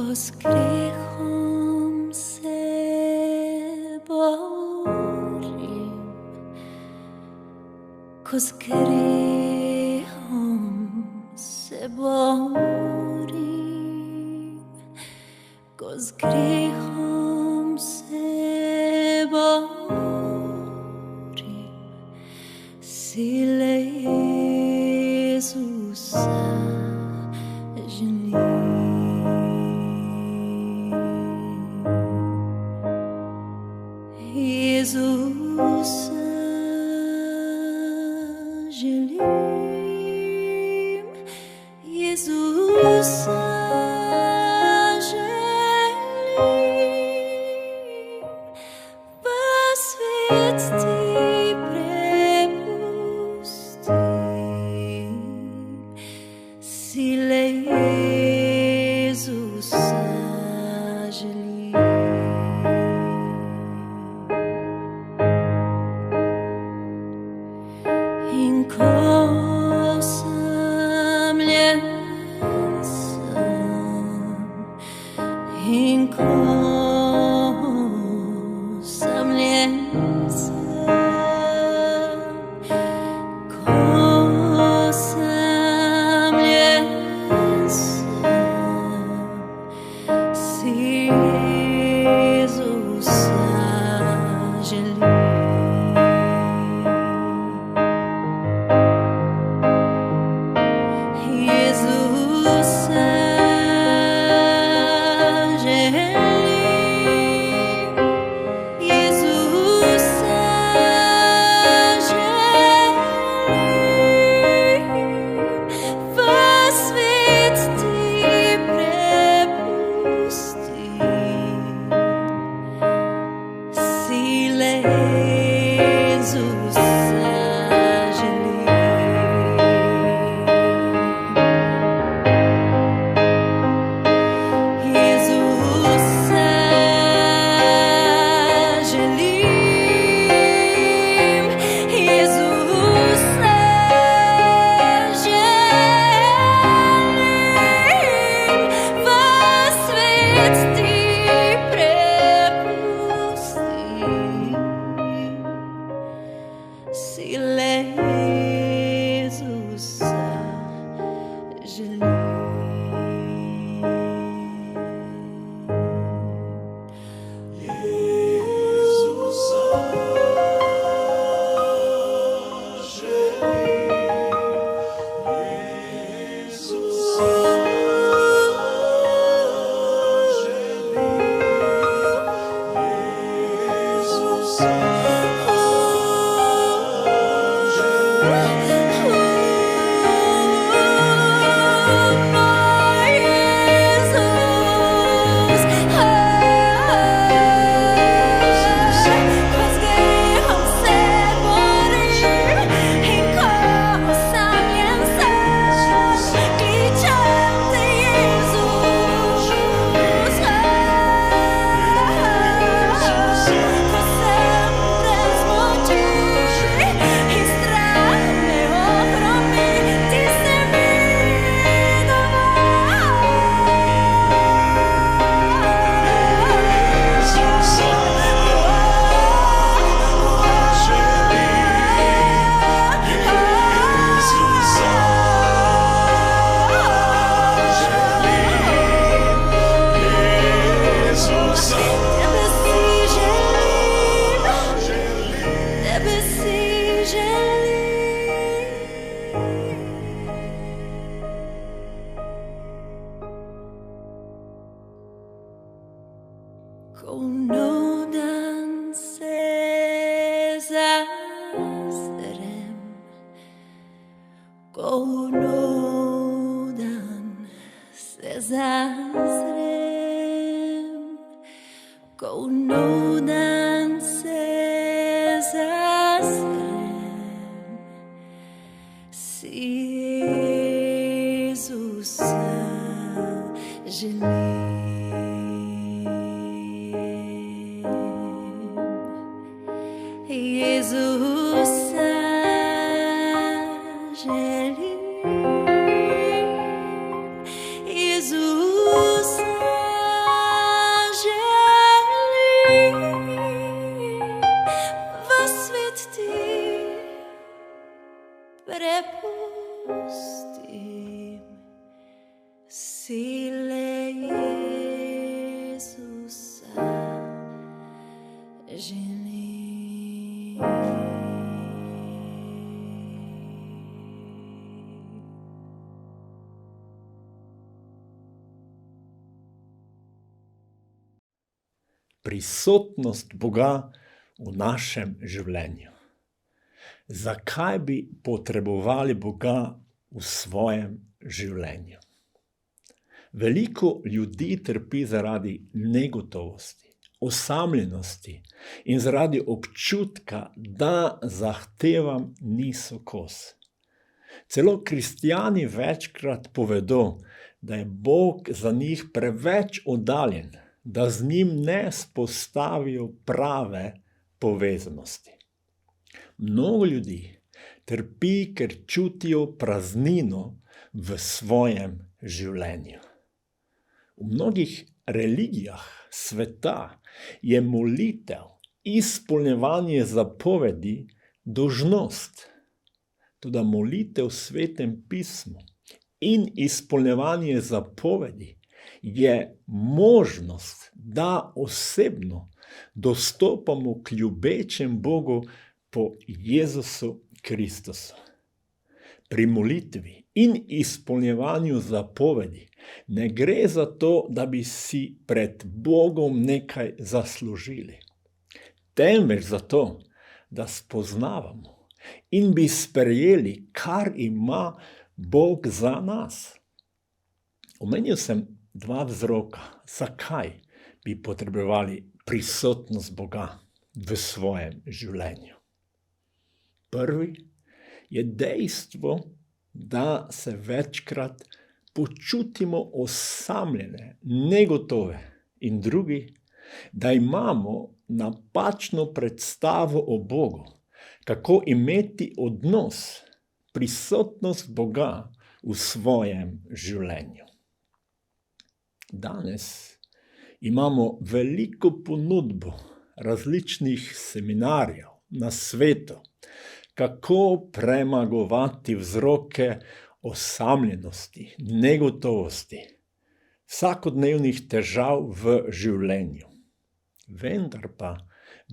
ko s grehom se borim, ko s grehom se borim, ko s grehom se borim, sile Jezusa Jezusa želim, Jezusa želim, pa svet ti prepustim, sile Jezusa želim. In ko samljen sam, in ko samljen sam, ko samljen sam, si Jezusa želim. Sile Jezusa želim. Ko nudan se zazrem, ko nudan se zazrem, ko nudan se zazrem, si Jezusa želim. Jezusa želim, Jezusa želim. Prisotnost Boga v našem življenju. Zakaj bi potrebovali Boga v svojem življenju? Veliko ljudi trpi zaradi negotovosti, osamljenosti in zaradi občutka, da zahtevam niso kos. Celo kristjani večkrat povedo, da je Bog za njih preveč oddaljen, da z njim ne spostavijo prave povezanosti. Mnogo ljudi trpi, ker čutijo praznino v svojem življenju. V mnogih religijah sveta je molitev, izpolnjevanje zapovedi, dolžnost. Toda molitev v Svetem pismu in izpolnjevanje zapovedi je možnost, da osebno dostopamo k ljubečem Bogu po Jezusu Kristusu. Pri molitvi in izpolnjevanju zapovedi ne gre za to, da bi si pred Bogom nekaj zaslužili, temveč za to, da spoznavamo in bi sprejeli, kar ima Bog za nas. Omenil sem dva vzroka, zakaj bi potrebovali prisotnost Boga v svojem življenju. Prvi je dejstvo, da se večkrat počutimo osamljene, negotove, in drugi, da imamo napačno predstavo o Bogu, kako imeti odnos, prisotnost Boga v svojem življenju. Danes imamo veliko ponudbo različnih seminarjev na svetu, kako premagovati vzroke osamljenosti, negotovosti, vsakodnevnih težav v življenju. Vendar pa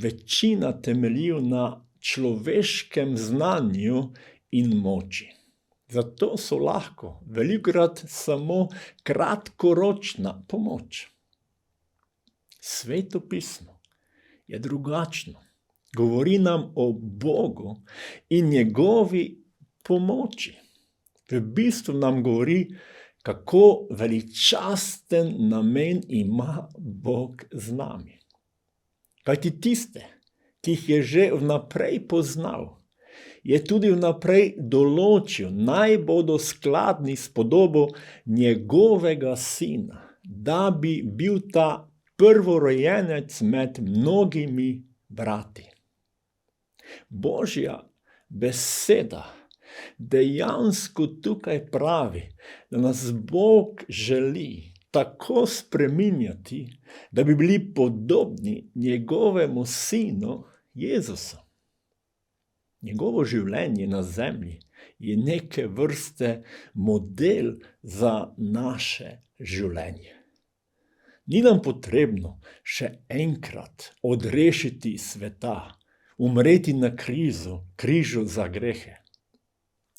večina temelji na človeškem znanju in moči. Zato so lahko velikokrat samo kratkoročna pomoč. Sveto pismo je drugačno. Govori nam o Bogu in njegovi pomoči. V bistvu nam govori, kako veličasten namen ima Bog z nami. Kajti tiste, ki jih je že vnaprej poznal, je tudi vnaprej določil, naj bodo skladni s podobo njegovega sina, da bi bil ta prvorojenec med mnogimi brati. Božja beseda dejansko tukaj pravi, da nas Bog želi tako spreminjati, da bi bili podobni njegovemu sinu Jezusu. Njegovo življenje na zemlji je neke vrste model za naše življenje. Ni nam potrebno še enkrat odrešiti sveta, umreti na križu za grehe.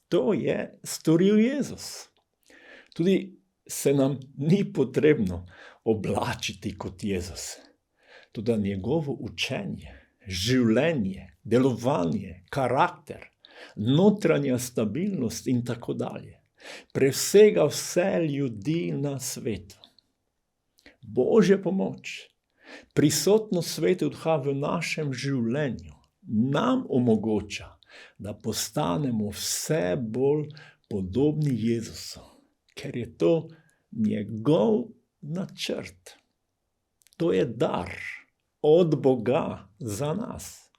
To je storil Jezus. Tudi se nam ni potrebno oblačiti kot Jezus. Toda njegovo učenje, življenje, delovanje, karakter, notranja stabilnost in tako dalje presega vse ljudi na svetu. Božja pomoč, prisotnost Svetega Duha v našem življenju nam omogoča, da postanemo vse bolj podobni Jezusu, ker je to njegov načrt. To je dar od Boga za nas.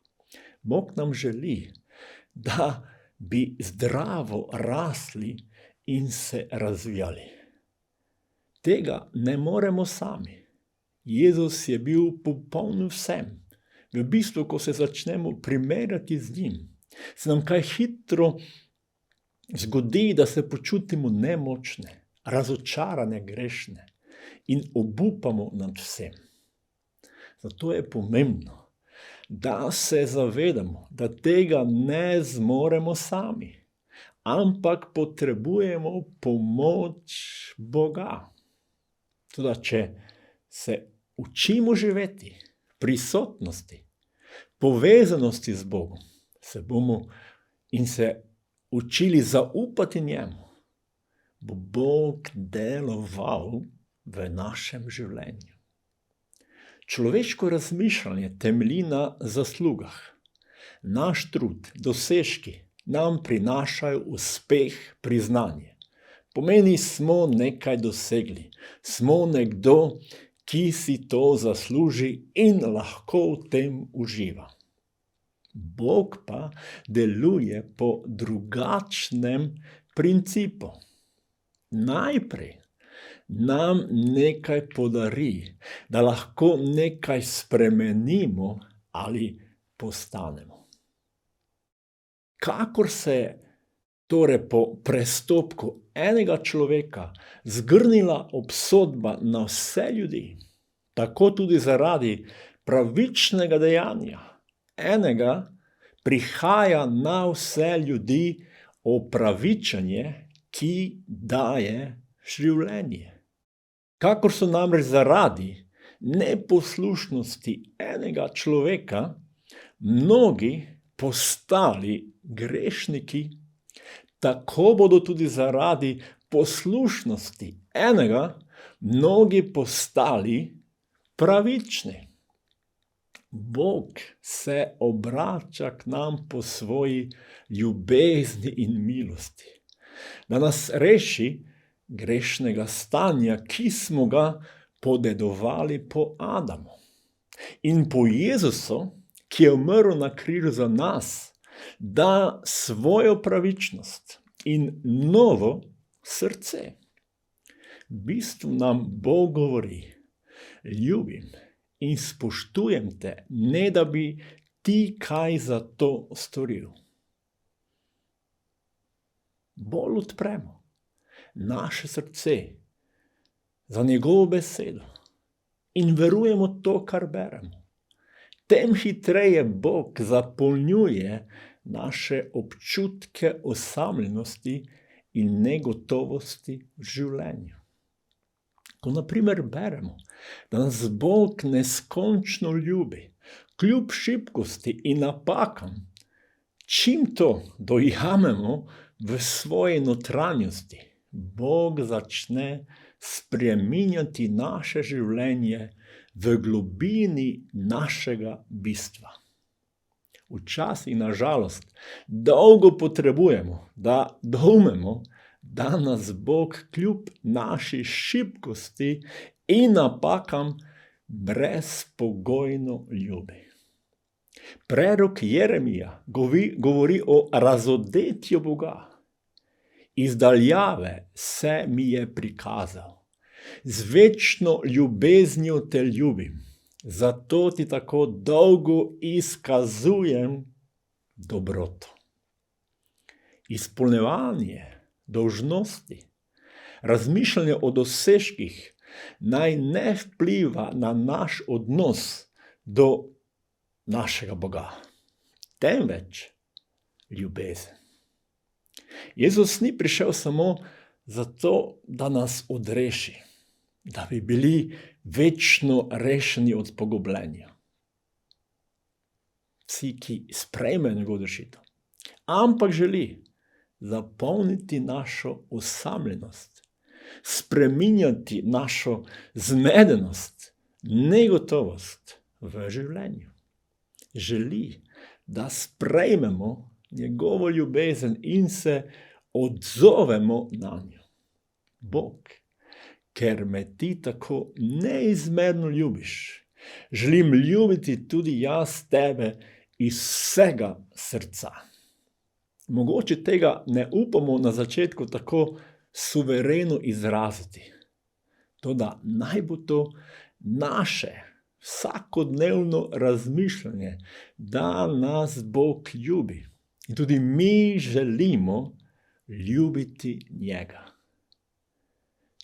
Bog nam želi, da bi zdravo rasli in se razvijali. Tega ne moremo sami. Jezus je bil popoln vsem. V bistvu, ko se začnemo primerjati z njim, se nam kaj hitro zgodi, da se počutimo nemočne, razočarane, grešne in obupamo nad vsem. Zato je pomembno, da se zavedamo, da tega ne zmoremo sami, ampak potrebujemo pomoč Boga. Toda, če se učimo živeti v prisotnosti, povezanosti z Bogom, se bomo in se učili zaupati njemu, bo Bog deloval v našem življenju. Človeško razmišljanje temelji na zaslugah. Naš trud, dosežki nam prinašajo uspeh, priznanje. Pomeni, smo nekaj dosegli, smo nekdo, ki si to zasluži in lahko v tem uživa. Bog pa deluje po drugačnem principu. Najprej nam nekaj podari, da lahko nekaj spremenimo ali postanemo. Kakor se torej po prestopku enega človeka zgrnila obsodba na vse ljudi, tako tudi zaradi pravičnega dejanja enega prihaja na vse ljudi opravičenje, ki daje življenje. Kakor so namreč zaradi neposlušnosti enega človeka mnogi postali grešniki, tako bodo tudi zaradi poslušnosti enega mnogi postali pravični. Bog se obrača k nam po svoji ljubezni in milosti, da nas reši grešnega stanja, ki smo ga podedovali po Adamu. In po Jezusu, ki je umrl na križu za nas, da svojo pravičnost in novo srce. V bistvu nam Bog govori: ljubim in spoštujem te, ne da bi ti kaj za to storil. Bolj odpremo naše srce za njegovo besedo in verujemo to, kar beremo. Tem hitreje Bog zapolnjuje naše občutke osamljenosti in negotovosti v življenju. Ko na primer beremo, da nas Bog neskončno ljubi, kljub šibkosti in napakam, čim to dojamemo v svoji notranjosti, Bog začne spreminjati naše življenje v globini našega bistva. Včasih, na žalost, dolgo potrebujemo, da doumemo, da nas Bog kljub naši šibkosti in napakam brezpogojno ljubi. Prerok Jeremija govori o razodetju Boga. Iz daljave se mi je prikazal. Z večno ljubeznijo te ljubim, zato ti tako dolgo izkazujem dobroto. Izpolnjevanje dolžnosti, razmišljanje o dosežkih naj ne vpliva na naš odnos do našega Boga, temveč ljubezen. Jezus ni prišel samo zato, da nas odreši, da bi bili večno rešeni od pogubljenja. Vsi, ki sprejmejo njegovo rešitev, ampak želi zapolniti našo osamljenost, spreminjati našo zmedenost, negotovost v življenju. Želi, da sprejmemo njegovo ljubezen in se odzovemo na njo. Bog, ker me ti tako neizmerno ljubiš, želim ljubiti tudi jaz tebe iz vsega srca. Mogoče tega ne upamo na začetku tako suvereno izraziti. Toda naj bo to naše vsakodnevno razmišljanje, da nas Bog ljubi. In tudi mi želimo ljubiti njega.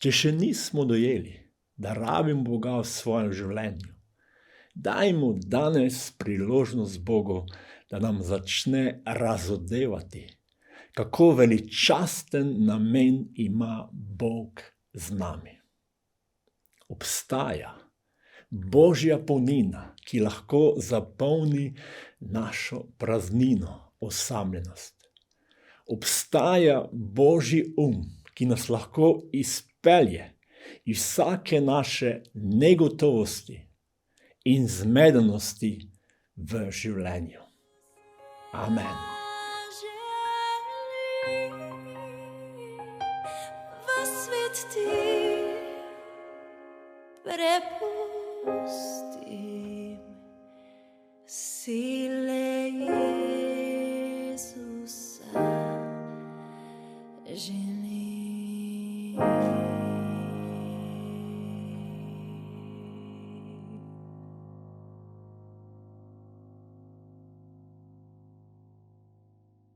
Če še nismo dojeli, da rabimo Boga v svojem življenju, Dajmo danes priložnost Bogu, da nam začne razodevati, kako veličasten namen ima Bog z nami. Obstaja Božja polnina, ki lahko zapolni našo praznino, osamljenost. Obstaja Božji ki nas lahko izpelje iz vsake naše negotovosti in zmedenosti v življenju. Amen. V svet ti prepustim sile Jezusa.